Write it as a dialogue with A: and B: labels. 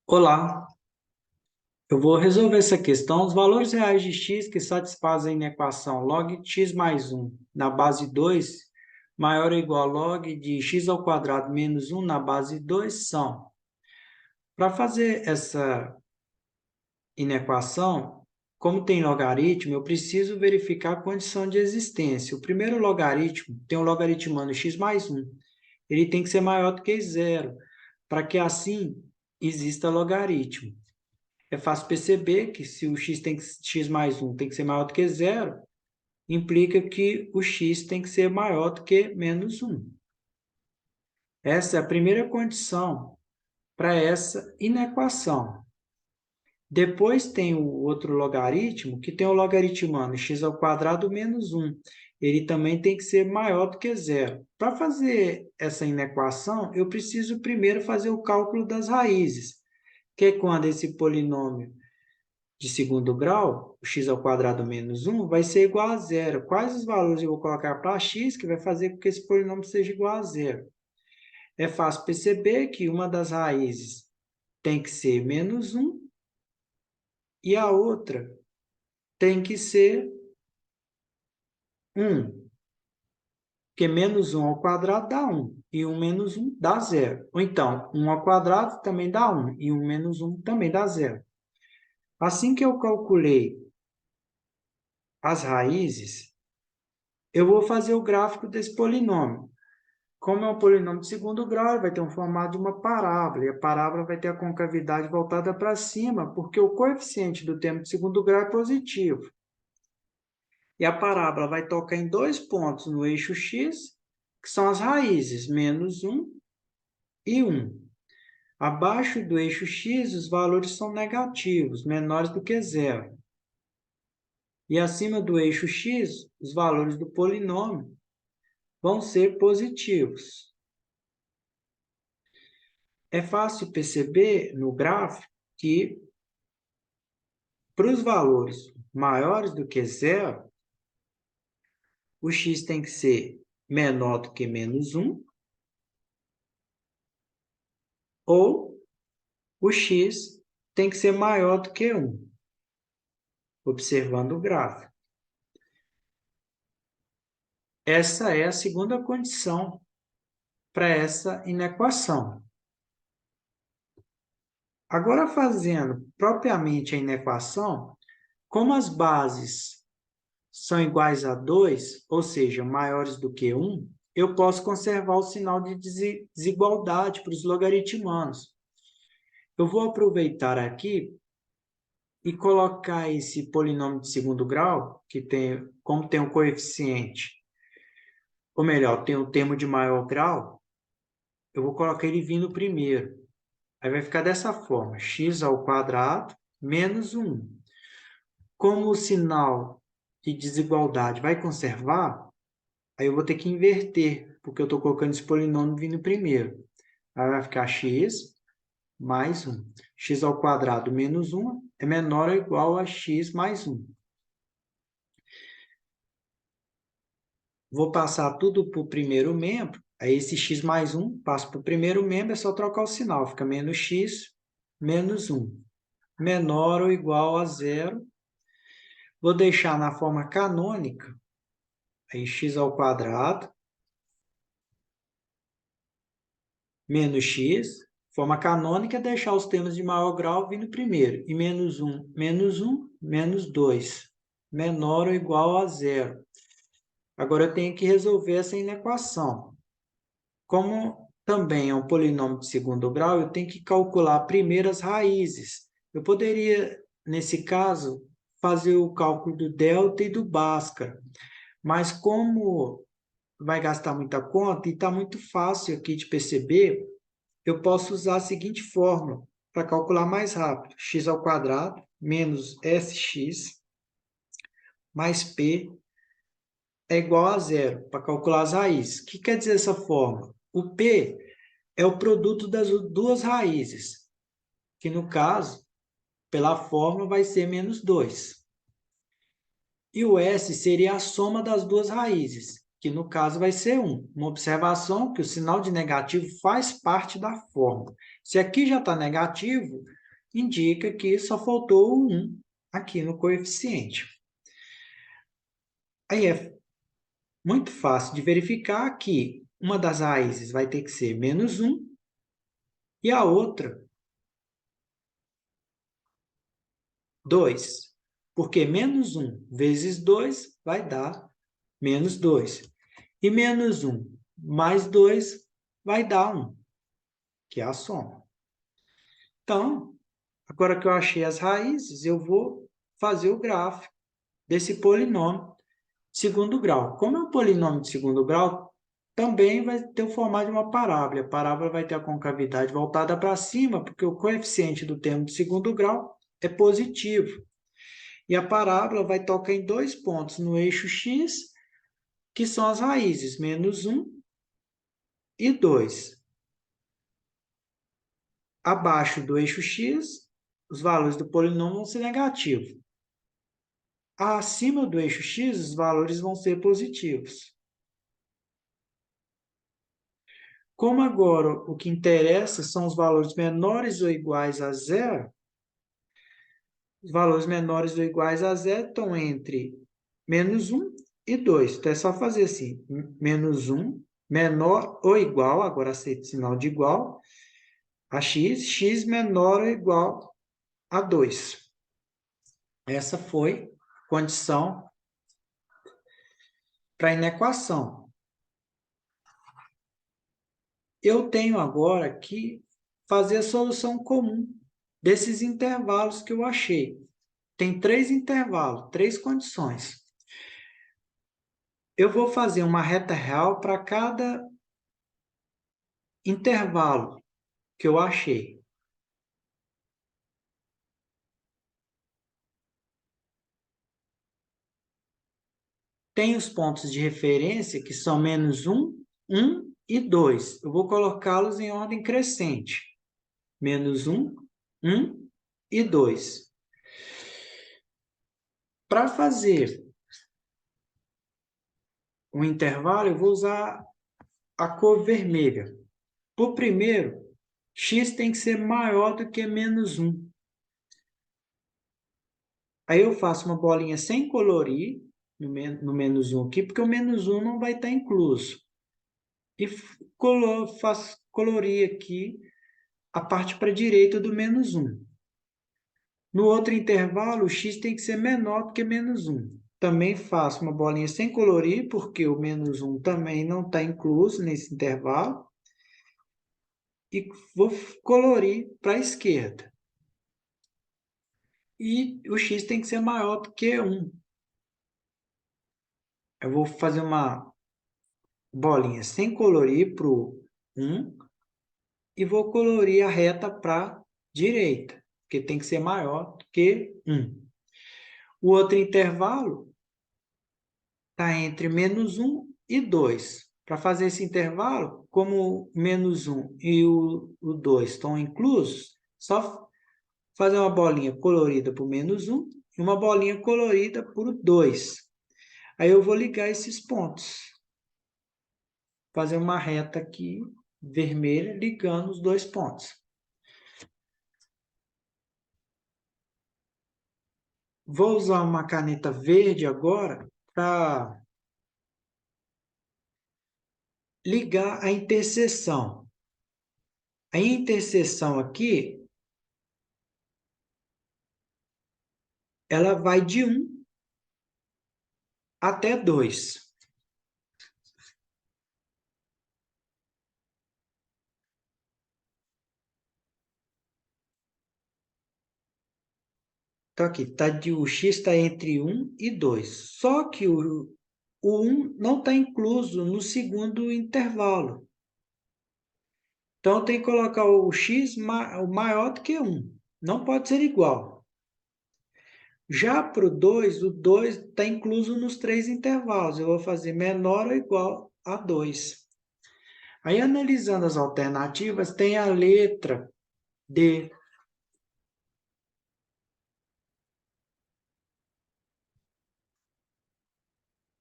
A: Olá, eu vou resolver essa questão. Os valores reais de x que satisfazem a equação log x mais 1 na base 2 maior ou igual a log de x ao quadrado menos 1 na base 2 são. Para fazer essa inequação, como tem logaritmo, eu preciso verificar a condição de existência. O primeiro logaritmo tem o logaritmando x mais 1. Ele tem que ser maior do que zero, para que assim exista logaritmo. É fácil perceber que se o x mais 1 tem que ser maior do que zero, implica que o x tem que ser maior do que menos 1. Essa é a primeira condição para essa inequação. Depois tem o outro logaritmo, que tem o logaritmando x ao quadrado menos 1. Ele também tem que ser maior do que zero. Para fazer essa inequação, eu preciso primeiro fazer o cálculo das raízes, que é quando esse polinômio de segundo grau, o x ao quadrado menos 1, vai ser igual a zero. Quais os valores eu vou colocar para x que vai fazer com que esse polinômio seja igual a zero? É fácil perceber que uma das raízes tem que ser menos 1 e a outra tem que ser 1. Porque menos 1 ao quadrado dá 1. E 1 menos 1 dá zero. Ou então, 1 ao quadrado também dá 1. E 1 menos 1 também dá zero. Assim que eu calculei as raízes, eu vou fazer o gráfico desse polinômio. Como é um polinômio de segundo grau, ele vai ter um formato de uma parábola, e a parábola vai ter a concavidade voltada para cima, porque o coeficiente do termo de segundo grau é positivo. E a parábola vai tocar em dois pontos no eixo x, que são as raízes, menos 1 e 1. Abaixo do eixo x, os valores são negativos, menores do que zero. E acima do eixo x, os valores do polinômio vão ser positivos. É fácil perceber no gráfico que, para os valores maiores do que zero, o x tem que ser menor do que menos 1, ou o x tem que ser maior do que 1, observando o gráfico. Essa é a segunda condição para essa inequação. Agora, fazendo propriamente a inequação, como as bases são iguais a 2, ou seja, maiores do que 1, eu posso conservar o sinal de desigualdade para os logaritmanos. Eu vou aproveitar aqui e colocar esse polinômio de segundo grau, que tem, como tem um coeficiente, ou melhor, tem o termo de maior grau, eu vou colocar ele vindo primeiro. Aí vai ficar dessa forma, x ao quadrado menos 1. Como o sinal de desigualdade vai conservar, aí eu vou ter que inverter, porque eu estou colocando esse polinômio vindo primeiro. Aí vai ficar x mais 1. X ao quadrado menos 1 é menor ou igual a x mais 1. Vou passar tudo para o primeiro membro. Aí esse x mais 1 passa para o primeiro membro, é só trocar o sinal. Fica menos x menos 1. Menor ou igual a zero. Vou deixar na forma canônica. Aí x ao quadrado menos x. Forma canônica é deixar os termos de maior grau vindo primeiro. E menos 1, menos 2. Menor ou igual a zero. Agora eu tenho que resolver essa inequação. Como também é um polinômio de segundo grau, eu tenho que calcular primeiro as raízes. Eu poderia, nesse caso, fazer o cálculo do delta e do Bhaskara, mas como vai gastar muita conta e está muito fácil aqui de perceber, eu posso usar a seguinte fórmula para calcular mais rápido. X ao quadrado menos sx mais p é igual a zero, para calcular as raízes. O que quer dizer essa fórmula? O p é o produto das duas raízes, que no caso, pela fórmula, vai ser menos 2. E o s seria a soma das duas raízes, que no caso vai ser 1. Uma observação que o sinal de negativo faz parte da fórmula. Se aqui já está negativo, indica que só faltou o 1 aqui no coeficiente. Aí é muito fácil de verificar que uma das raízes vai ter que ser menos 1 e a outra 2. Porque menos 1 vezes 2 vai dar menos 2. E menos 1 mais 2 vai dar 1, que é a soma. Então, agora que eu achei as raízes, eu vou fazer o gráfico desse polinômio de segundo grau. Como é um polinômio de segundo grau, também vai ter o formato de uma parábola. A parábola vai ter a concavidade voltada para cima, porque o coeficiente do termo de segundo grau é positivo. E a parábola vai tocar em 2 pontos no eixo x, que são as raízes, menos 1 e 2. Abaixo do eixo x, os valores do polinômio vão ser negativos. Acima do eixo x, os valores vão ser positivos. Como agora o que interessa são os valores menores ou iguais a zero, os valores menores ou iguais a zero estão entre menos 1 e 2. Então, é só fazer assim, menos 1 menor ou igual, agora aceita o sinal de igual, a x menor ou igual a 2. Essa foi a condição para a inequação. Eu tenho agora que fazer a solução comum desses intervalos que eu achei. Tem 3 intervalos, 3 condições. Eu vou fazer uma reta real para cada intervalo que eu achei. Tem os pontos de referência, que são menos 1, 1 e 2. Eu vou colocá-los em ordem crescente. Menos 1, 1 e 2. Para fazer um intervalo, eu vou usar a cor vermelha. Por primeiro, x tem que ser maior do que menos 1. Aí eu faço uma bolinha sem colorir no menos 1 aqui, porque o menos 1 não vai estar incluso. E faço colorir aqui a parte para a direita do menos 1. No outro intervalo, o x tem que ser menor do que menos 1. Também faço uma bolinha sem colorir, porque o menos 1 também não está incluso nesse intervalo. E vou colorir para a esquerda. E o x tem que ser maior do que 1. Eu vou fazer uma bolinha sem colorir para o 1 e vou colorir a reta para a direita, porque tem que ser maior do que 1. O outro intervalo está entre menos 1 e 2. Para fazer esse intervalo, como o menos 1 e o 2 estão inclusos, só fazer uma bolinha colorida para o menos 1 e uma bolinha colorida para o 2. Aí eu vou ligar esses pontos. Fazer uma reta aqui, vermelha, ligando os 2 pontos. Vou usar uma caneta verde agora para ligar a interseção. A interseção aqui, ela vai de 1 até 2. Então, aqui, o x está entre 1 e 2. Só que o 1 não está incluso no segundo intervalo. Então, eu tenho que colocar o x maior do que 1. Não pode ser igual. Já para o 2 está incluso nos 3 intervalos. Eu vou fazer menor ou igual a 2. Aí, analisando as alternativas, tem a letra D.